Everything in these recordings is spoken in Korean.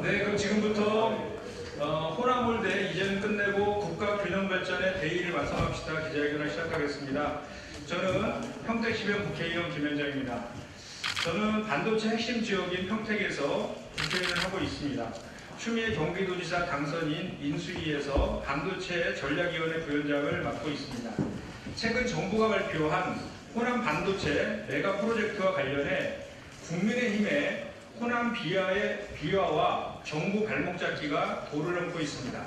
네, 그럼 지금부터 호남홀대 이전 끝내고 국가균형발전의 대의를 완성합시다 기자회견을 시작하겠습니다. 저는 평택시병 국회의원 김현정입니다. 저는 반도체 핵심 지역인 평택에서 국회의원을 하고 있습니다. 추미애 경기도지사 당선인 인수위에서 반도체 전략위원회 부위원장을 맡고 있습니다. 최근 정부가 발표한 호남 반도체 메가 프로젝트와 관련해 국민의힘의 호남 비화와 정부 발목 잡기가 도를 넘고 있습니다.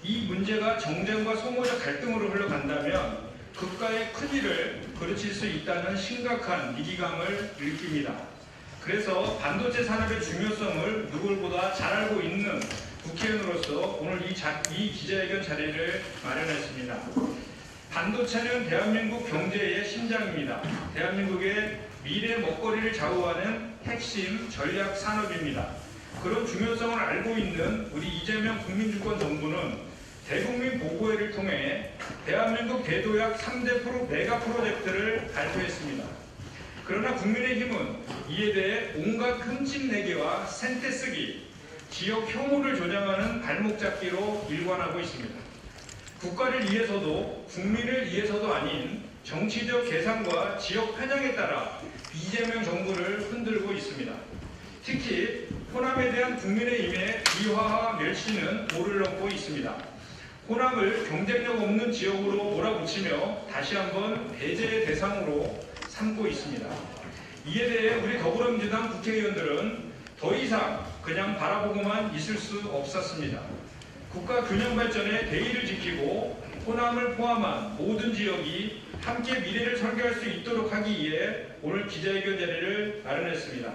이 문제가 정쟁과 소모적 갈등으로 흘러간다면 국가의 큰일을 그르칠 수 있다는 심각한 위기감을 느낍니다. 그래서 반도체 산업의 중요성을 누구보다 잘 알고 있는 국회의원으로서 오늘 이 기자회견 자리를 마련했습니다. 반도체는 대한민국 경제의 심장입니다. 대한민국의 미래 먹거리를 좌우하는 핵심 전략 산업입니다. 그런 중요성을 알고 있는 우리 이재명 국민주권 정부는 대국민 보고회를 통해 대한민국 대도약 3대 메가 프로젝트를 발표했습니다. 그러나 국민의힘은 이에 대해 온갖 흠집내기와 생떼쓰기, 지역 혐오를 조장하는 발목 잡기로 일관하고 있습니다. 국가를 위해서도 국민을 위해서도 아닌 정치적 계산과 지역 편향에 따라 이재명 정부를 흔들고 있습니다. 특히 호남에 대한 국민의힘의 비화와 멸시는 도를 넘고 있습니다. 호남을 경쟁력 없는 지역으로 몰아붙이며 다시 한번 배제의 대상으로 삼고 있습니다. 이에 대해 우리 더불어민주당 국회의원들은 더 이상 그냥 바라보고만 있을 수 없었습니다. 국가 균형 발전의 대의를 지키고 호남을 포함한 모든 지역이 함께 미래를 설계할 수 있도록 하기 위해 오늘 기자회견 자리를 마련했습니다.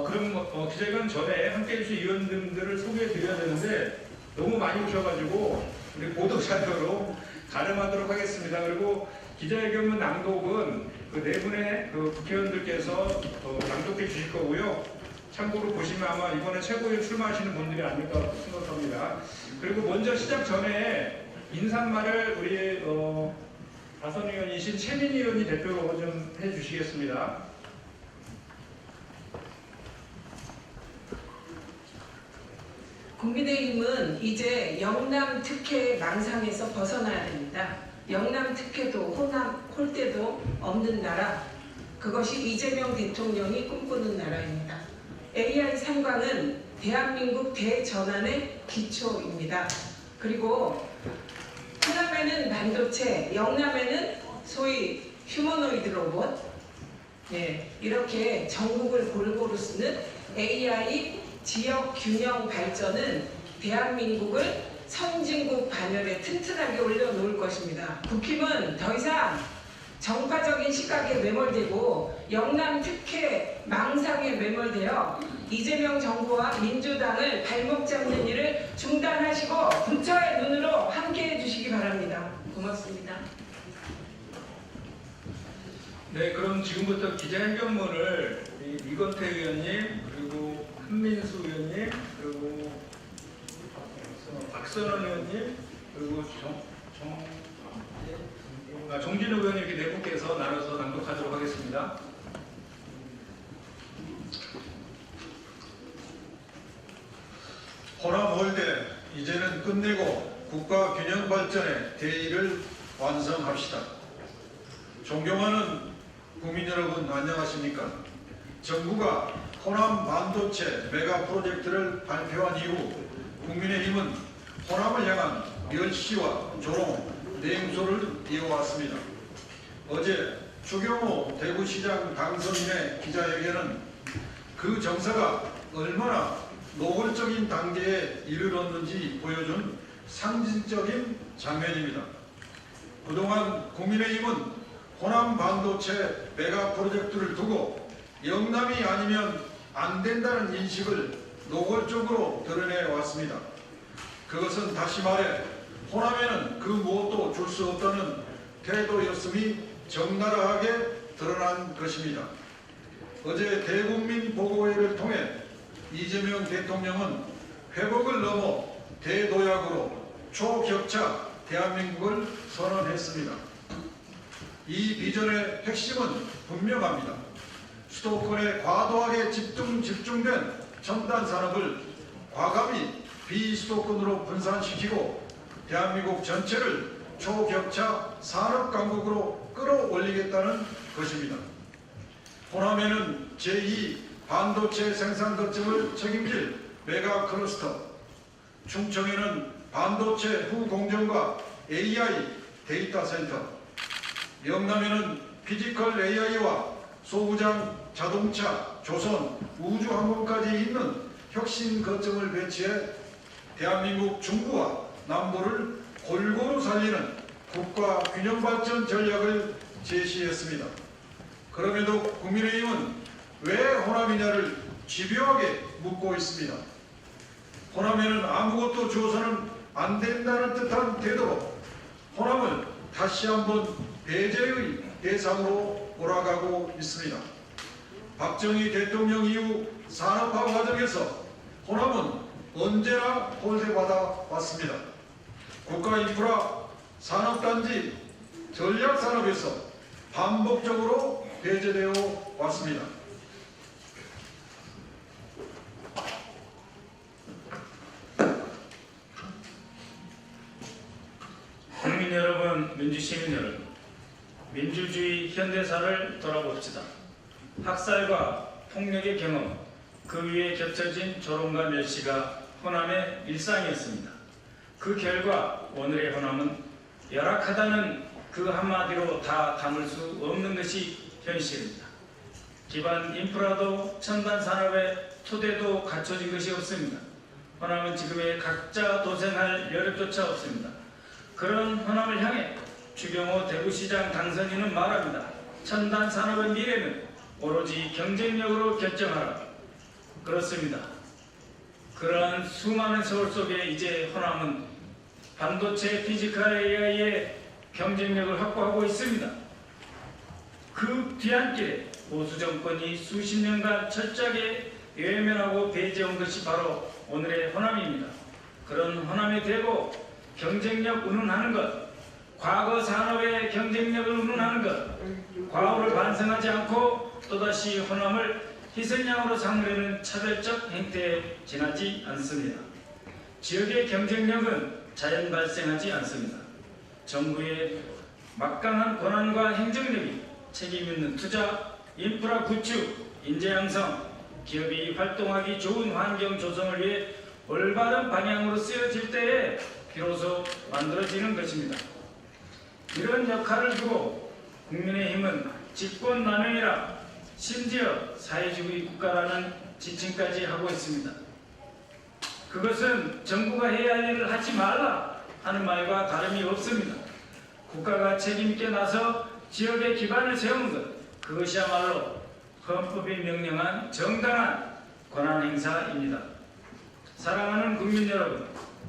그럼 기자회견 전에 함께 해주신 의원님들을 소개해 드려야 되는데 너무 많이 오셔가지고 우리 보도자료로 가름하도록 하겠습니다. 그리고 기자회견문 낭독은 그 네 분의 국회의원들께서 낭독해 주실 거고요. 참고로 보시면 아마 이번에 최고위원 출마하시는 분들이 아닐까 생각합니다. 그리고 먼저 시작 전에 인사말을 우리 다선 의원이신 최민희 의원이 대표로 좀 해주시겠습니다. 국민의힘은 이제 영남 특혜의 망상에서 벗어나야 됩니다. 영남 특혜도 호남 홀대도 없는 나라, 그것이 이재명 대통령이 꿈꾸는 나라입니다. AI 삼광은 대한민국 대전환의 기초입니다. 그리고 호남에는 반도체, 영남에는 소위 휴머노이드 로봇, 이렇게 전국을 골고루 쓰는 AI 지역 균형 발전은 대한민국을 선진국 반열에 튼튼하게 올려놓을 것입니다. 국힘은 더 이상 정파적인 시각에 매몰되고 영남 특혜 망상에 매몰되어 이재명 정부와 민주당을 발목 잡는 일을 중단하시고 부처의 눈으로 함께해 주시기 바랍니다. 고맙습니다. 네, 그럼 지금부터 기자회견문을 이건태 의원님, 그리고 한민수 의원님, 그리고 박선원 의원님, 그리고 정진욱 의원님 이렇게 네 분께서 나눠서 낭독하도록 하겠습니다. 호남홀대 이제는 끝내고 국가 균형 발전의 대의를 완성합시다. 존경하는 국민 여러분 안녕하십니까? 정부가 호남 반도체 메가 프로젝트를 발표한 이후 국민의힘은 호남을 향한 멸시와 조롱, 냉소를 이어왔습니다. 어제 추경호 대구시장 당선인의 기자회견은 그 정서가 얼마나 노골적인 단계에 이르렀는지 보여준 상징적인 장면입니다. 그동안 국민의힘은 호남 반도체 메가 프로젝트를 두고 영남이 아니면 안 된다는 인식을 노골적으로 드러내 왔습니다. 그것은 다시 말해 호남에는 그 무엇도 줄 수 없다는 태도였음이 적나라하게 드러난 것입니다. 어제 대국민 보고회를 통해 이재명 대통령은 회복을 넘어 대도약으로 초격차 대한민국을 선언했습니다. 이 비전의 핵심은 분명합니다. 수도권에 과도하게 집중된 첨단 산업을 과감히 비수도권으로 분산시키고 대한민국 전체를 초격차 산업 강국으로 끌어올리겠다는 것입니다. 호남에는 제2 반도체 생산 거점을 책임질 메가 클러스터, 충청에는 반도체 후공정과 AI 데이터 센터, 영남에는 피지컬 AI와 소부장, 자동차, 조선, 우주항공까지 있는 혁신 거점을 배치해 대한민국 중부와 남부를 골고루 살리는 국가 균형발전 전략을 제시했습니다. 그럼에도 국민의힘은 왜 호남이냐를 집요하게 묻고 있습니다. 호남에는 아무것도 주어서는 안 된다는 듯한 태도로 호남을 다시 한번 배제의 대상으로 몰아가고 있습니다. 박정희 대통령 이후 산업화 과정에서 호남은 언제나 홀대받아 왔습니다. 국가인프라 산업단지 전략산업에서 반복적으로 배제되어 왔습니다. 국민 여러분, 민주시민 여러분, 민주주의 현대사를 돌아봅시다. 학살과 폭력의 경험, 그 위에 겹쳐진 조롱과 멸시가 호남의 일상이었습니다. 그 결과 오늘의 호남은 열악하다는 그 한마디로 다 담을 수 없는 것이 현실입니다. 기반 인프라도 첨단 산업의 토대도 갖춰진 것이 없습니다. 호남은 지금의 각자 도생할 여력조차 없습니다. 그런 호남을 향해 추경호 대구시장 당선인은 말합니다. 첨단 산업의 미래는 오로지 경쟁력으로 결정하라. 그렇습니다. 그러한 수많은 세월 속에 이제 호남은 반도체 피지컬 AI의 경쟁력을 확보하고 있습니다. 그 뒤안길에 보수 정권이 수십 년간 철저하게 외면하고 배제한 것이 바로 오늘의 호남입니다. 그런 호남에 대고 경쟁력 운운하는 것, 과거 산업의 경쟁력을 운운하는 것, 과거를 반성하지 않고 또다시 호남을 희생양으로 삼으려는 차별적 행태에 지나지 않습니다. 지역의 경쟁력은 자연 발생하지 않습니다. 정부의 막강한 권한과 행정력이 책임있는 투자, 인프라 구축, 인재 양성, 기업이 활동하기 좋은 환경 조성을 위해 올바른 방향으로 쓰여질 때에 비로소 만들어지는 것입니다. 이런 역할을 두고 국민의힘은 집권남용이라 심지어 사회주의 국가라는 지칭까지 하고 있습니다. 그것은 정부가 해야 할 일을 하지 말라 하는 말과 다름이 없습니다. 국가가 책임있게 나서 지역의 기반을 세우는 것, 그것이야말로 헌법이 명령한 정당한 권한 행사입니다. 사랑하는 국민 여러분,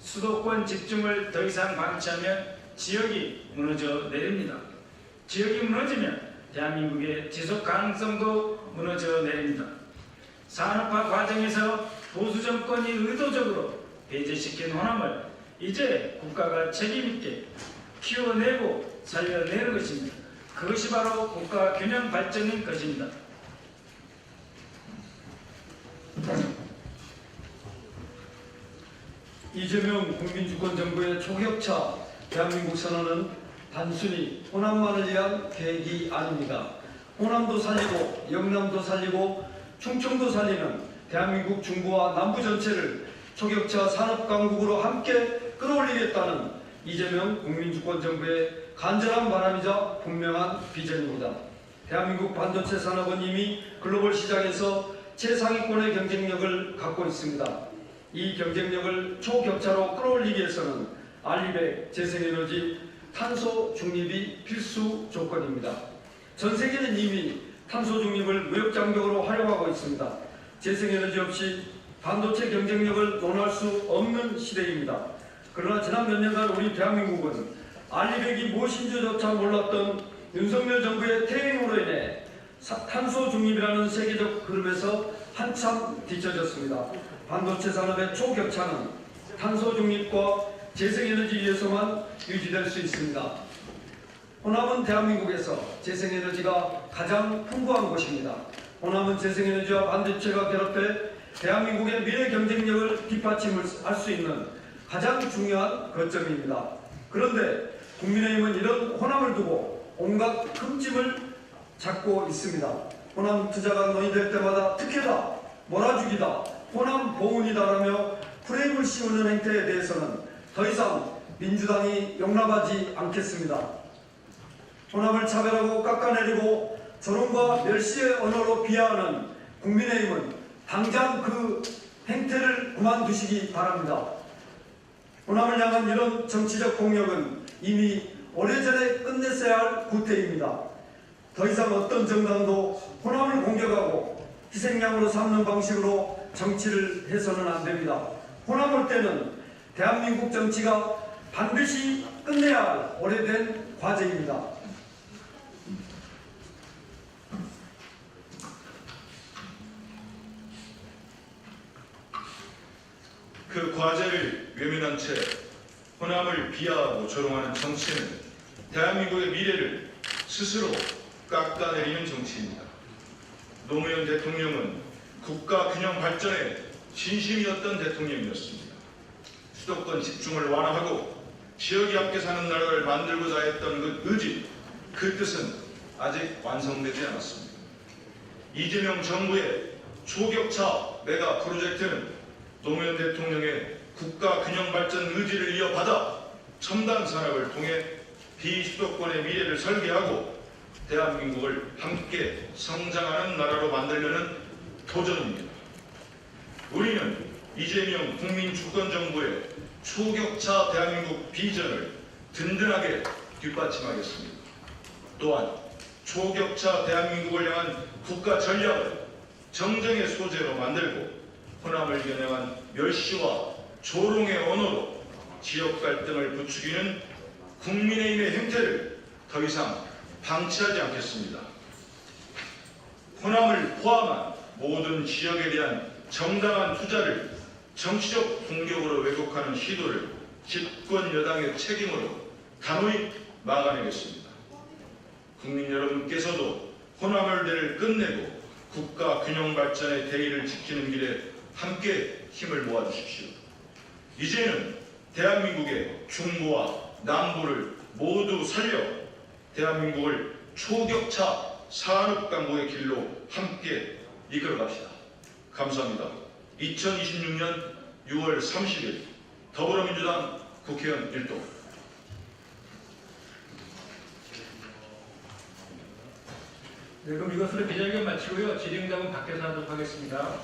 수도권 집중을 더 이상 방치하면 지역이 무너져 내립니다. 지역이 무너지면 대한민국의 지속 가능성도 무너져 내립니다. 산업화 과정에서 보수 정권이 의도적으로 배제시킨 호남을 이제 국가가 책임있게 키워내고 살려내는 것입니다. 그것이 바로 국가 균형 발전인 것입니다. 이재명 국민주권정부의 초격차 대한민국 선언은 단순히 호남만을 위한 계획이 아닙니다. 호남도 살리고 영남도 살리고 충청도 살리는 대한민국 중부와 남부 전체를 초격차 산업강국으로 함께 끌어올리겠다는 이재명 국민주권정부의 간절한 바람이자 분명한 비전입니다. 대한민국 반도체 산업은 이미 글로벌 시장에서 최상위권의 경쟁력을 갖고 있습니다. 이 경쟁력을 초격차로 끌어올리기 위해서는 알리백, 재생에너지, 탄소 중립이 필수 조건입니다. 전 세계는 이미 탄소 중립을 무역장벽으로 활용하고 있습니다. 재생에너지 없이 반도체 경쟁력을 논할 수 없는 시대입니다. 그러나 지난 몇 년간 우리 대한민국은 알리백이 무엇인지조차 몰랐던 윤석열 정부의 퇴행으로 인해 탄소 중립이라는 세계적 흐름에서 한참 뒤처졌습니다. 반도체 산업의 초격차는 탄소 중립과 재생에너지 위해서만 유지될 수 있습니다. 호남은 대한민국에서 재생에너지가 가장 풍부한 곳입니다. 호남은 재생에너지와 반도체가 결합해 대한민국의 미래 경쟁력을 뒷받침할 수 있는 가장 중요한 거점입니다. 그런데 국민의힘은 이런 호남을 두고 온갖 흠집을 찾고 있습니다. 호남 투자가 논의될 때마다 특혜다, 몰아주기다, 호남 보훈이다라며 프레임을 씌우는 행태에 대해서는 더 이상 민주당이 용납하지 않겠습니다. 호남을 차별하고 깎아내리고 조롱과 멸시의 언어로 비하하는 국민의힘은 당장 그 행태를 그만두시기 바랍니다. 호남을 향한 이런 정치적 공격은 이미 오래전에 끝냈어야 할 구태입니다. 더 이상 어떤 정당도 호남을 공격하고 희생양으로 삼는 방식으로 정치를 해서는 안 됩니다. 호남 올 때는 대한민국 정치가 반드시 끝내야 할 오래된 과제입니다. 그 과제를 외면한 채 호남을 비하하고 조롱하는 정치는 대한민국의 미래를 스스로 깎아내리는 정치입니다. 노무현 대통령은 국가 균형 발전에 진심이었던 대통령이었습니다. 수도권 집중을 완화하고 지역이 함께 사는 나라를 만들고자 했던 그 의지, 그 뜻은 아직 완성되지 않았습니다. 이재명 정부의 초격차 메가 프로젝트는 노무현 대통령의 국가 균형 발전 의지를 이어받아 첨단 산업을 통해 비수도권의 미래를 설계하고 대한민국을 함께 성장하는 나라로 만들려는 도전입니다. 우리는 이재명 국민주권정부의 초격차 대한민국 비전을 든든하게 뒷받침하겠습니다. 또한 초격차 대한민국을 향한 국가 전략을 정쟁의 소재로 만들고 호남을 겨냥한 멸시와 조롱의 언어로 지역 갈등을 부추기는 국민의힘의 행태를 더 이상 방치하지 않겠습니다. 호남을 포함한 모든 지역에 대한 정당한 투자를 정치적 공격으로 왜곡하는 시도를 집권 여당의 책임으로 단호히 막아내겠습니다. 국민 여러분께서도 호남을대를 끝내고 국가 균형 발전의 대의를 지키는 길에 함께 힘을 모아주십시오. 이제는 대한민국의 중부와 남부를 모두 살려 대한민국을 초격차 산업강국의 길로 함께 이끌어갑시다. 감사합니다. 2026년 6월 30일 더불어민주당 국회의원 1동. 네, 그럼 이것으로 기자회견 마치고요. 질의응답은 밖에서 하도록 하겠습니다.